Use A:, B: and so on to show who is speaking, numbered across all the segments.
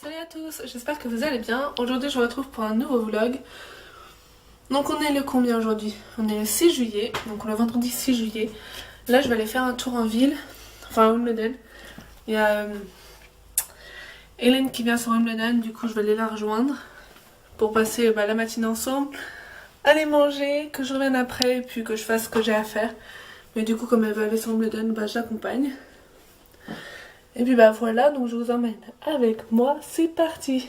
A: Salut à tous, j'espère que vous allez bien. Aujourd'hui je vous retrouve pour un nouveau vlog. Donc on est le combien aujourd'hui? On est le 6 juillet, donc le vendredi 6 juillet. Là je vais aller faire un tour en ville, enfin à Wimbledon. Il y a Hélène qui vient sur Wimbledon, du coup je vais aller la rejoindre pour passer la matinée ensemble, aller manger, que je revienne après et puis que je fasse ce que j'ai à faire. Mais du coup comme elle va aller sur Wimbledon, je l'accompagne. Et puis voilà, donc je vous emmène avec moi, c'est parti.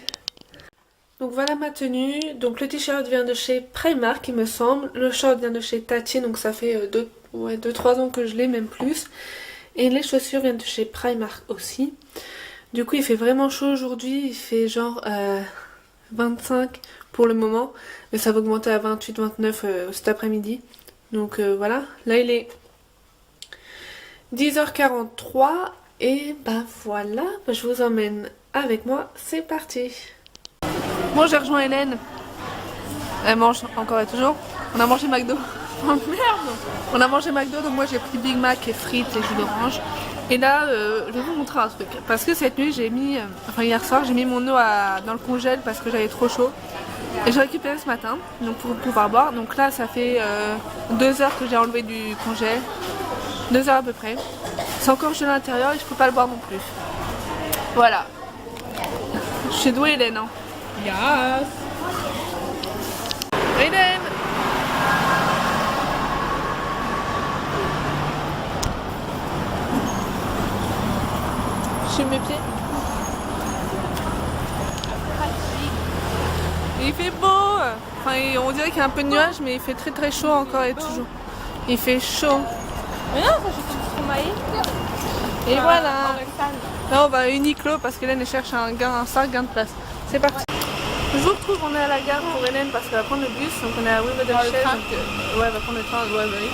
A: Donc voilà ma tenue, donc le t-shirt vient de chez Primark il me semble, le short vient de chez Tati, donc ça fait 2-3 ans que je l'ai, même plus. Et les chaussures viennent de chez Primark aussi. Du coup il fait vraiment chaud aujourd'hui, il fait 25 pour le moment, mais ça va augmenter à 28-29 cet après-midi. Donc voilà, là il est 10h43. Et voilà, je vous emmène avec moi, c'est parti. Bon, j'ai rejoint Hélène. Elle mange encore et toujours. On a mangé McDo. Oh merde. On a mangé McDo, donc moi j'ai pris Big Mac et frites et jus d'orange. Et là, je vais vous montrer un truc. Parce que cette nuit, j'ai mis, hier soir, j'ai mis mon eau dans le congèle parce que j'avais trop chaud. Et j'ai récupéré ce matin, donc pour pouvoir boire. Donc là, ça fait 2 heures que j'ai enlevé du congèle. 2 heures à peu près. C'est encore gelé à l'intérieur et je peux pas le boire non plus. Voilà. Je suis douée Hélène. Hein.
B: Yes.
A: Hélène. Je suis mes pieds. Et il fait beau. Enfin, on dirait qu'il y a un peu de nuages, mais il fait très très chaud encore et toujours. Il fait chaud.
B: Mais non, ça je suis trop maillée.
A: Et voilà. Là on va à Uniqlo parce qu'Hélène cherche un sac gain de place. C'est parti. Je vous retrouve, on est à la gare pour Hélène parce qu'elle va prendre le bus. Donc on est à Wimbledon Chaise. Ouais, elle va prendre le train. Ouais, bah oui.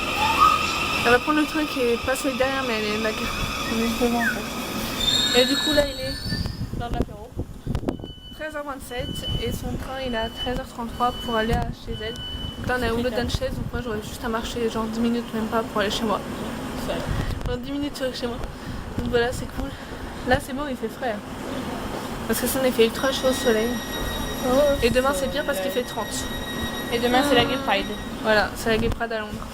A: Elle va prendre le train qui est pas celui derrière, mais elle est la gare. On est juste devant en fait. Et du coup là il est
B: Dans l'apéro.
A: 13h27 et son train il est à 13h33 pour aller chez elle. Donc là on est à Wimbledon Chaise, donc moi j'aurais juste à marcher genre 10 minutes même pas pour aller chez moi. Genre 10 minutes sur chez moi. Donc voilà, c'est cool. Là c'est bon, il fait frais. Parce que ça on a fait ultra chaud au soleil.
B: Oh,
A: et demain c'est pire parce qu'il fait 30.
B: Et demain c'est la Gay Pride.
A: Voilà, c'est la Gay Pride à Londres.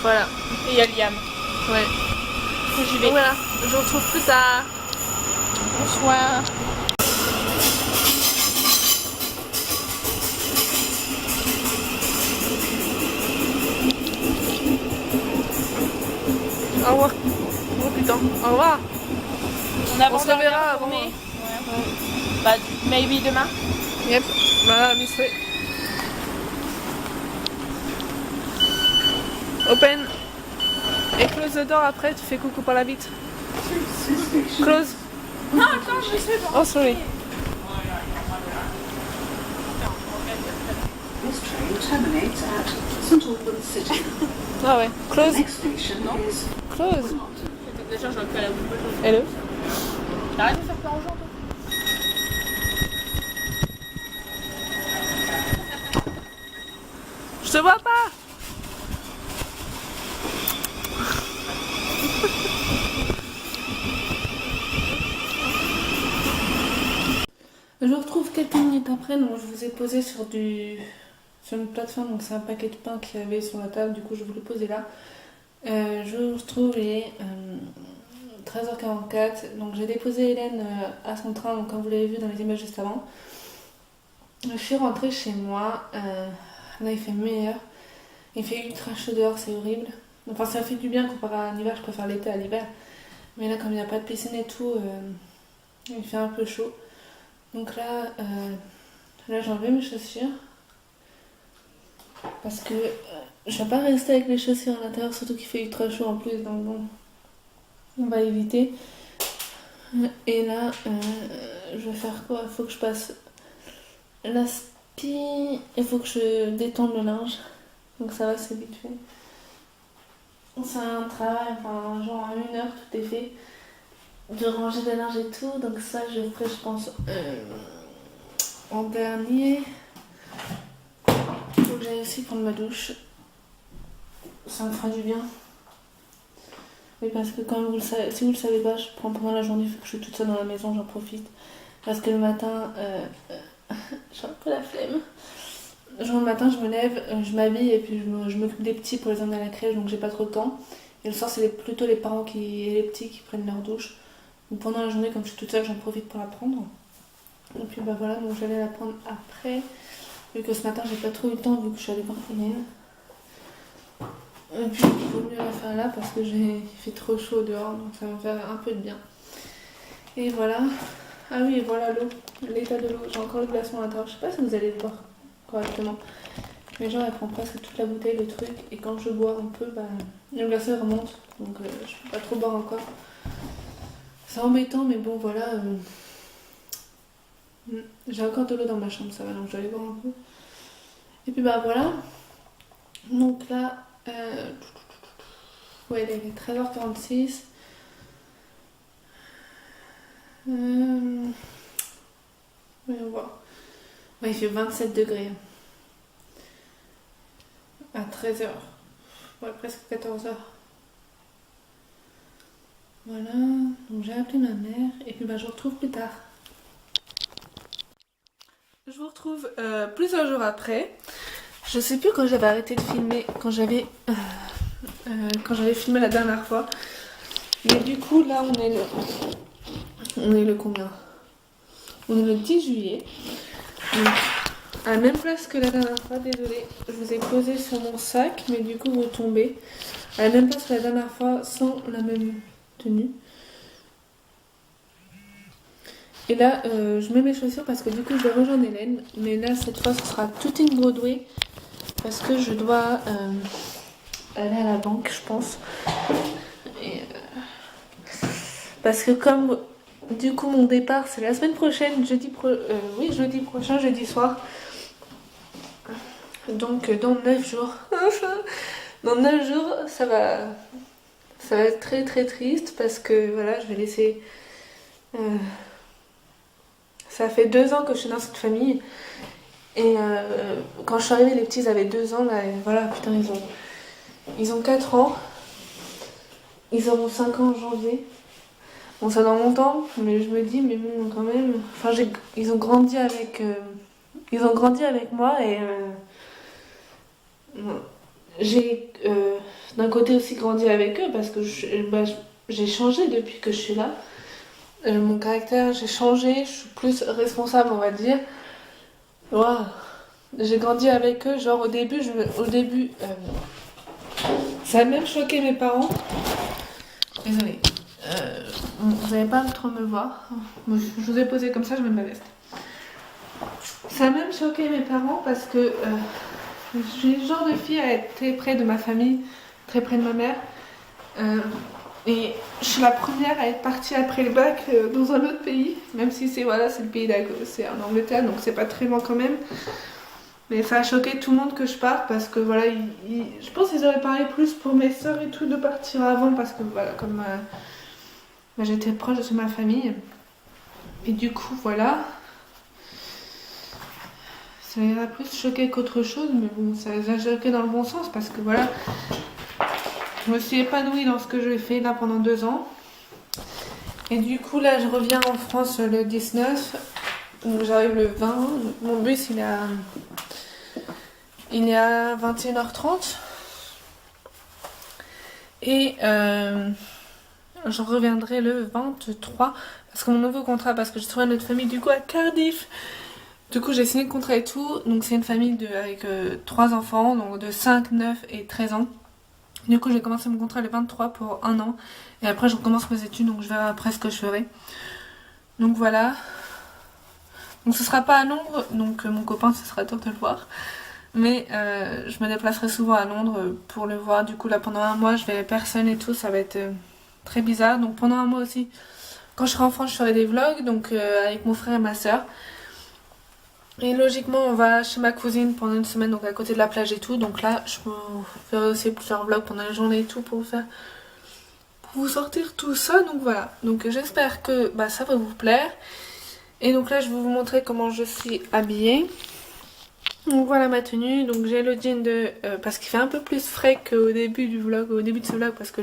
A: Voilà.
B: Et il y a Liam.
A: Ouais.
B: Faut que j'y vais.
A: Donc voilà, je vous retrouve plus tard.
B: Bonsoir.
A: Au revoir. Oh putain, au revoir. On se reverra avant.
B: Ouais. Bah, maybe demain.
A: Yep, voilà, Miss Way. Open. Et close the door après, tu fais coucou par la vitre. Close.
B: Non, attends, je sais pas.
A: Oh, sorry.
C: This train terminates at St Albans City.
A: Ah ouais, close.
C: Next station is
A: Close.
B: Déjà, je refais la boucle.
A: Hello.
B: T'arrêtes de faire peur aux gens, toi?
A: Je te vois pas. Je vous retrouve quelques minutes après, donc je vous ai posé sur une plateforme, donc c'est un paquet de pain qu'il y avait sur la table, du coup je vous l'ai posé là. Je vous retrouve, il est 13h44, donc j'ai déposé Hélène à son train, donc comme vous l'avez vu dans les images juste avant. Je suis rentrée chez moi, là il fait meilleur, il fait ultra chaud dehors, c'est horrible. Enfin ça fait du bien comparé à l'hiver, je préfère l'été à l'hiver. Mais là comme il n'y a pas de piscine et tout, il fait un peu chaud. Donc là j'ai enlevé mes chaussures parce que je vais pas rester avec les chaussures à l'intérieur, surtout qu'il fait ultra chaud en plus, donc bon, on va éviter. Et là je vais faire quoi? Il faut que je passe l'aspi, il faut que je détende le linge, donc ça va, c'est vite fait. C'est un travail, enfin genre en 1 heure tout est fait, de ranger le linge et tout, donc ça je ferai je pense en dernier. Faut que j'aille aussi prendre ma douche, ça me fera du bien. Oui, parce que comme vous le savez, si vous le savez pas, je prends pendant la journée, vu que je suis toute seule dans la maison, j'en profite. Parce que le matin, j'ai un peu la flemme. Genre le matin, je me lève, je m'habille et puis je m'occupe des petits pour les emmener à la crèche, donc j'ai pas trop le temps. Et le soir, c'est plutôt les parents et les petits qui prennent leur douche. Donc pendant la journée, comme je suis toute seule, j'en profite pour la prendre. Et puis bah voilà, donc j'allais la prendre après. Vu que ce matin, j'ai pas trop eu le temps, vu que je suis allée voir Hélène. Et puis il vaut mieux la faire là parce que il fait trop chaud dehors, donc ça va me faire un peu de bien. Et voilà. Ah oui, et voilà l'eau, l'état de l'eau. J'ai encore le glaçon à l'intérieur. Je sais pas si vous allez le voir correctement. Mais genre, elle prend presque toute la bouteille, le truc. Et quand je bois un peu, bah, le glaçon remonte. Donc je peux pas trop boire encore. C'est embêtant, mais bon, voilà. J'ai encore de l'eau dans ma chambre, ça va, donc je vais aller boire un peu. Et puis bah voilà. Donc là, ouais, il est 13h46. Oui, on voit. Ouais, il fait 27 degrés. À 13h. Ouais, presque 14h. Voilà. Donc j'ai appelé ma mère. Et puis bah, je vous retrouve plus tard. Je vous retrouve plusieurs jours après. Je sais plus quand j'avais arrêté de filmer. Quand j'avais filmé la dernière fois. Mais du coup, là, on est le combien? On est le 10 juillet. Donc, à la même place que la dernière fois, désolée, je vous ai posé sur mon sac, mais du coup vous tombez. À la même place que la dernière fois, sans la même tenue. Et là, je mets mes chaussures parce que du coup je vais rejoindre Hélène. Mais là, cette fois, ce sera toute une Broadway. Parce que je dois aller à la banque, je pense. Et, parce que comme... Du coup, mon départ, c'est la semaine prochaine, jeudi prochain, jeudi soir. Donc, dans 9 jours. Dans 9 jours, ça va être très très triste parce que voilà, je vais laisser... Ça fait 2 ans que je suis dans cette famille. Et quand je suis arrivée, les petits ils avaient 2 ans. Là, et voilà, putain, ils ont 4 ans. Ils auront 5 ans en janvier. Bon, ça dans longtemps, mais je me dis, mais bon, quand même. Enfin, ils ont grandi avec moi et j'ai d'un côté aussi grandi avec eux parce que j'ai changé depuis que je suis là. Mon caractère, j'ai changé, je suis plus responsable, on va dire. Wow. J'ai grandi avec eux, genre au début, ça a même choqué mes parents. Désolée. Vous n'allez pas trop me voir. Je vous ai posé comme ça, je mets ma veste. Ça a même choqué mes parents parce que je suis le genre de fille à être très près de ma famille, très près de ma mère. Et je suis la première à être partie après le bac dans un autre pays, même si c'est le pays c'est en Angleterre, donc c'est pas très loin quand même. Mais ça a choqué tout le monde que je parte parce que voilà, je pense qu'ils auraient parlé plus pour mes soeurs et tout de partir avant parce que voilà, comme j'étais proche de ma famille. Et du coup, voilà. Ça les a plus choqué qu'autre chose, mais bon, ça les a choqué dans le bon sens parce que voilà, je me suis épanouie dans ce que j'ai fait là pendant 2 ans. Et du coup, là, je reviens en France le 19. Donc j'arrive le 20. Mon bus, il est à 21h30. Et je reviendrai le 23 parce que mon nouveau contrat, parce que j'ai trouvé une autre famille du coup à Cardiff. Du coup j'ai signé le contrat et tout. Donc c'est une famille avec 3 enfants, donc de 5, 9 et 13 ans. Du coup j'ai commencé mon contrat le 23 pour 1 an. Et après je recommence mes études, donc je verrai après ce que je ferai. Donc voilà. Donc ce sera pas à Londres, donc mon copain ce sera dur de le voir. Mais je me déplacerai souvent à Londres pour le voir. Du coup là pendant 1 mois je verrai personne et tout, ça va être très bizarre. Donc pendant 1 mois aussi, quand je serai en France je ferai des vlogs, donc avec mon frère et ma soeur. Et logiquement on va chez ma cousine pendant 1 semaine, donc à côté de la plage et tout. Donc là je ferai aussi plusieurs vlogs pendant la journée et tout pour vous sortir tout ça. Donc voilà, donc j'espère que ça va vous plaire. Et donc là je vais vous montrer comment je suis habillée. Donc voilà ma tenue, donc j'ai le jean parce qu'il fait un peu plus frais qu'au début du vlog, au début de ce vlog parce que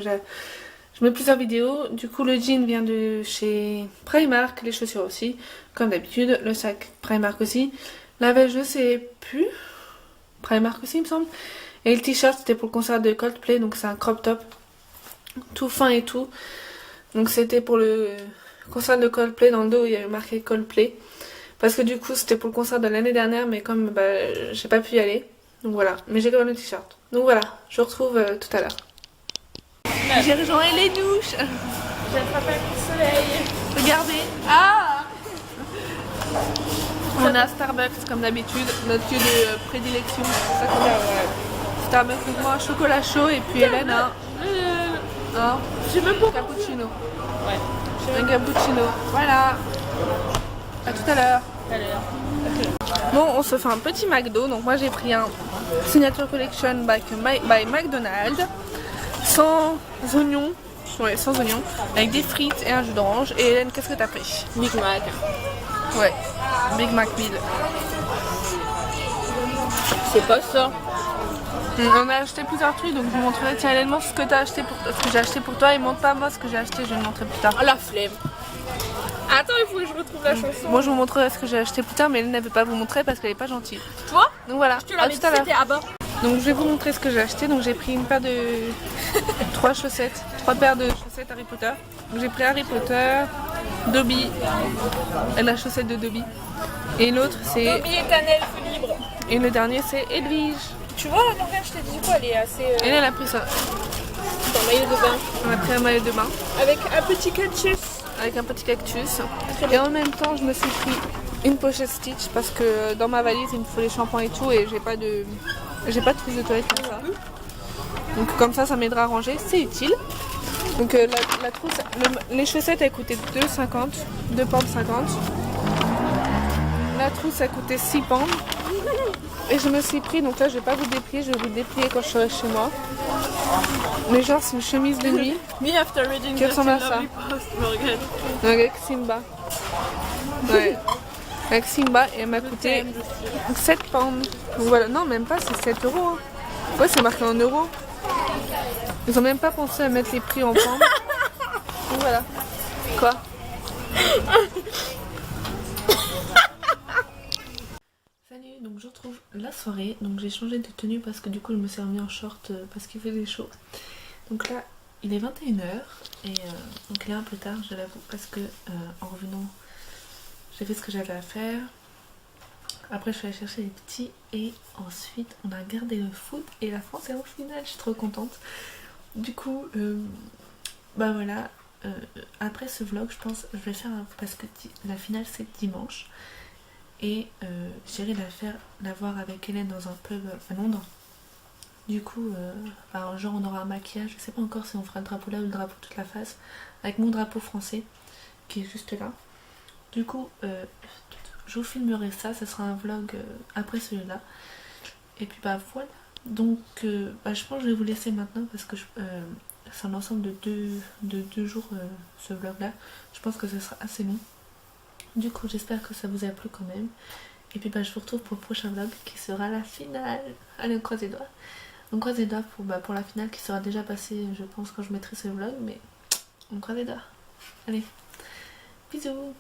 A: Je mets plusieurs vidéos. Du coup, le jean vient de chez Primark, les chaussures aussi, comme d'habitude. Le sac Primark aussi. La veste, je sais plus. Primark aussi, il me semble. Et le t-shirt, c'était pour le concert de Coldplay, donc c'est un crop top. Tout fin et tout. Donc c'était pour le concert de Coldplay. Dans le dos, il y avait marqué Coldplay. Parce que du coup, c'était pour le concert de l'année dernière, mais comme j'ai pas pu y aller. Donc voilà. Mais j'ai quand même le t-shirt. Donc voilà, je vous retrouve tout à l'heure. J'ai rejoint les douches.
B: J'ai attrapé un coup de soleil.
A: Regardez. Ah, on est à Starbucks comme d'habitude, notre lieu de prédilection. C'est ça qu'on a, Starbucks, donc moi un chocolat chaud et puis Hélène un
B: Je veux pour.
A: cappuccino.
B: Ouais.
A: Un cappuccino. Voilà. À tout à l'heure.
B: Tout à l'heure.
A: Bon, on se fait un petit McDo. Donc moi j'ai pris un Signature Collection by McDonald's. Sans oignons. Ouais, sans oignons. Avec des frites et un jus d'orange. Et Hélène, qu'est-ce que t'as pris?
B: Big Mac.
A: Ouais. Big Mac Meal.
B: C'est pas ça.
A: On a acheté plusieurs trucs, donc je vous montrerai. Tiens, Hélène, montre ce que t'as acheté pour toi, ce que j'ai acheté pour toi, et montre pas moi ce que j'ai acheté, je vais le montrer plus tard.
B: Oh la flemme. Attends, il faut que je retrouve la chanson.
A: Moi je vous montrerai ce que j'ai acheté plus tard, mais Hélène ne veut pas vous montrer parce qu'elle est pas gentille.
B: Toi?
A: Donc voilà,
B: Je te
A: à
B: l'avais dit,
A: tout à l'heure.
B: c'était à bas.
A: Donc je vais vous montrer ce que j'ai acheté. Donc j'ai pris une paire de 3 chaussettes, 3 paires de chaussettes Harry Potter. Donc j'ai pris Harry Potter, Dobby, et la chaussette de Dobby. Et l'autre c'est,
B: Dobby est un elfe libre.
A: et le dernier c'est Edwige.
B: Tu vois, non, je t'ai dit quoi, elle est assez.
A: Et elle a pris ça.
B: Dans maillot de bain.
A: On a pris un maillot de bain
B: Avec un petit cactus.
A: avec un petit cactus. Et en même temps je me suis pris une pochette Stitch parce que dans ma valise il me faut les shampoings et tout, et j'ai pas de trousse de toilette comme ça. Donc comme ça m'aidera à ranger, c'est utile. Donc la trousse, les chaussettes elles coûtaient 2,50, 2 pounds 50. La trousse a coûté 6 pounds. Et je me suis pris, donc là je vais pas vous déplier, je vais vous déplier quand je serai chez moi. Mais genre c'est une chemise de nuit
B: Me after reading
A: qui ressemble à ça.
B: post, je regrette.
A: Avec Simba. Ouais. Avec Simba, et elle m'a coûté 7 pounds. Donc voilà, non même pas, c'est 7 euros. Hein. Ouais, c'est marqué en euros. Ils ont même pas pensé à mettre les prix en pounds. Donc voilà. Quoi? Salut, donc je retrouve la soirée. Donc j'ai changé de tenue parce que du coup je me suis remis en short parce qu'il faisait chaud. Donc là il est 21h et donc il est un peu tard, je l'avoue, parce que en revenant j'ai fait ce que j'avais à faire. Après je suis allée chercher les petits et ensuite on a regardé le foot et la France est en finale, je suis trop contente. Du coup bah voilà, après ce vlog je pense je vais faire parce que la finale c'est dimanche. Et j'irai la voir avec Hélène dans un pub à Londres. Du coup, genre on aura un maquillage, je sais pas encore si on fera le drapeau là ou le drapeau toute la face, avec mon drapeau français qui est juste là. Du coup, je vous filmerai ça, ce sera un vlog après celui-là. Et puis bah voilà. Donc je pense que je vais vous laisser maintenant parce que c'est un ensemble de deux jours ce vlog là. Je pense que ce sera assez long. Du coup j'espère que ça vous a plu quand même. Et puis je vous retrouve pour le prochain vlog qui sera la finale. Allez, on croise les doigts. On croise les doigts pour la finale qui sera déjà passée je pense quand je mettrai ce vlog. Mais on croise les doigts. Allez, bisous.